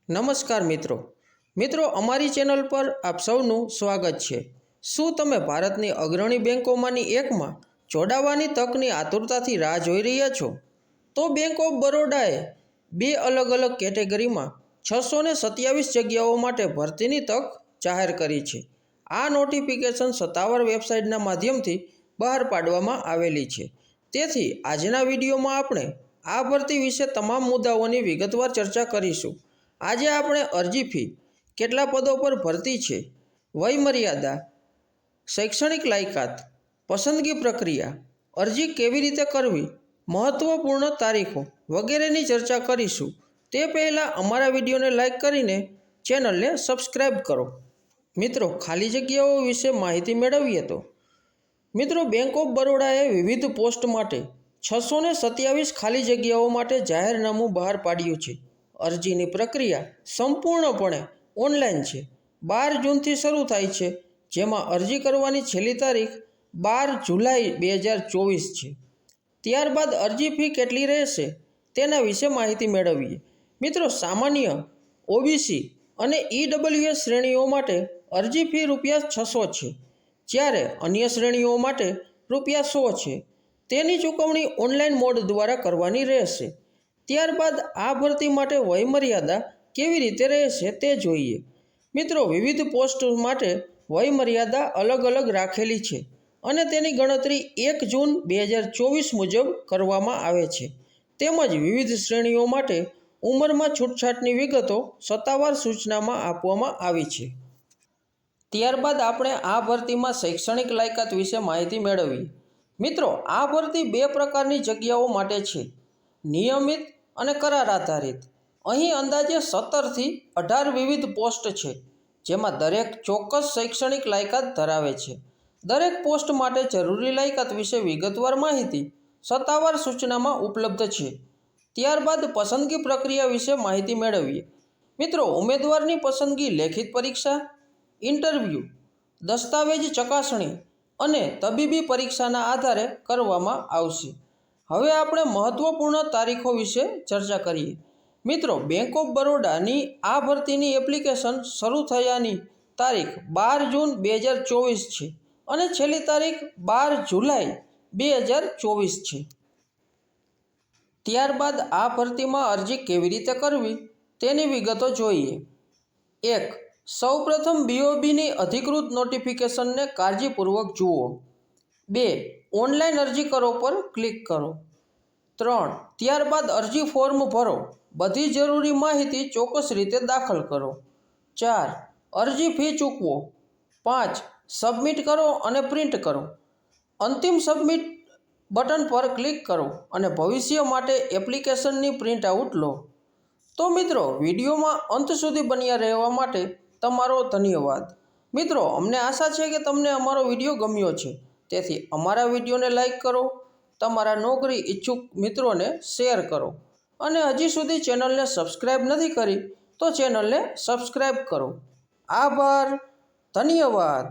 નમસ્કાર મિત્રો અમારી ચેનલ પર આપ સૌનું સ્વાગત છે। શું તમે ભારતની અગ્રણી બેંકોમાંની એકમાં જોડાવાની તકની આતુરતાથી રાહ જોઈ રહ્યા છો? તો બેંક ઓફ બરોડાએ બે અલગ અલગ કેટેગરીમાં 627 જગ્યાઓ માટે ભરતીની તક જાહેર કરી છે। આ નોટિફિકેશન સત્તાવાર વેબસાઇટના માધ્યમથી બહાર પાડવામાં આવેલી છે। તેથી આજના વિડીયોમાં આપણે આ ભરતી વિશે તમામ મુદ્દાઓની વિગતવાર ચર્ચા કરીશું। આજે આપણે અરજી ફી, કેટલા પદો પર ભરતી છે, વયમર્યાદા, શૈક્ષણિક લાયકાત, પસંદગી પ્રક્રિયા, અરજી કેવી રીતે કરવી, મહત્વપૂર્ણ તારીખો વગેરેની ચર્ચા કરીશું। તે પહેલાં અમારા વિડીયોને લાઇક કરીને ચેનલને સબસ્ક્રાઈબ કરો। મિત્રો, ખાલી જગ્યાઓ વિશે માહિતી મેળવીએ તો બેંક ઓફ બરોડાએ વિવિધ પોસ્ટ માટે 627 ખાલી જગ્યાઓ માટે જાહેરનામું બહાર પાડ્યું છે। અરજીની પ્રક્રિયા સંપૂર્ણપણે ઓનલાઈન છે। 12 જૂનથી શરૂ થાય છે, જેમાં અરજી કરવાની છેલ્લી તારીખ 12 જુલાઈ 2024 છે। ત્યારબાદ અરજી ફી કેટલી રહેશે તેના વિશે માહિતી મેળવીએ। મિત્રો, સામાન્ય, ઓબીસી અને ઈડબ્લ્યુએસ શ્રેણીઓ માટે અરજી ફી ₹600 છે, જ્યારે અન્ય શ્રેણીઓ માટે ₹100 છે। તેની ચૂકવણી ઓનલાઈન મોડ દ્વારા કરવાની રહેશે। ત્યારબાદ આ ભરતી માટે વયમર્યાદા કેવી રીતે રહેશે તે જોઈએ। મિત્રો, વિવિધ પોસ્ટ માટે વયમર્યાદા અલગ અલગ રાખેલી છે અને તેની ગણતરી 1 જૂન 2024 મુજબ કરવામાં આવે છે। તેમજ વિવિધ શ્રેણીઓ માટે ઉંમરમાં છૂટછાટની વિગતો સત્તાવાર સૂચનામાં આપવામાં આવી છે। ત્યારબાદ આપણે આ ભરતીમાં શૈક્ષણિક લાયકાત વિશે માહિતી મેળવીએ। મિત્રો, આ ભરતી બે પ્રકારની જગ્યાઓ માટે છે: નિયમિત અને કરાર આધારિત। અહીં અંદાજે 17 થી 18 વિવિધ પોસ્ટ છે, જેમાં દરેક ચોક્કસ શૈક્ષણિક લાયકાત ધરાવે છે। દરેક પોસ્ટ માટે જરૂરી લાયકાત વિશે વિગતવાર માહિતી સત્તાવાર સૂચનામાં ઉપલબ્ધ છે। ત્યારબાદ પસંદગી પ્રક્રિયા વિશે માહિતી મેળવીએ। મિત્રો, ઉમેદવારની પસંદગી લેખિત પરીક્ષા, ઇન્ટરવ્યૂ, દસ્તાવેજ ચકાસણી અને તબીબી પરીક્ષાના આધારે કરવામાં આવશે। હવે આપણે મહત્વપૂર્ણ તારીખો વિશે ચર્ચા કરીએ। મિત્રો, બેંક ઓફ બરોડાની આ ભરતીની એપ્લિકેશન શરૂ થયાની તારીખ 12 જૂન 2024 છે અને છેલ્લી તારીખ 12 જુલાઈ 2024 છે। ત્યારબાદ આ ભરતીમાં અરજી કેવી રીતે કરવી તેની વિગતો જોઈએ। 1. સૌપ્રથમ બીઓબીની અધિકૃત નોટિફિકેશનને કાળજીપૂર્વક જુઓ। 2. ઓનલાઈન અરજી કરો પર ક્લિક કરો। 3. ત્યારબાદ અરજી ફોર્મ ભરો, બધી જરૂરી માહિતી ચોક્કસ રીતે દાખલ કરો। 4. અરજી ફી ચૂકવો। 5. સબમિટ કરો અને પ્રિન્ટ કરો। અંતિમ સબમિટ બટન પર ક્લિક કરો અને ભવિષ્ય માટે એપ્લિકેશનની પ્રિન્ટ આઉટ લો। તો મિત્રો, વિડીયોમાં અંત સુધી બન્યા રહેવા માટે તમારો ધન્યવાદ। મિત્રો, અમને આશા છે કે તમને અમારો વિડીયો ગમ્યો છે, તેથી અમારા વિડીયોને લાઇક કરો, તમારા નોકરી ઈચ્છુક મિત્રોને શેર કરો અને હજી સુધી ચેનલને સબસ્ક્રાઈબ નથી કરી તો ચેનલને સબસ્ક્રાઈબ કરો। આભાર, ધન્યવાદ।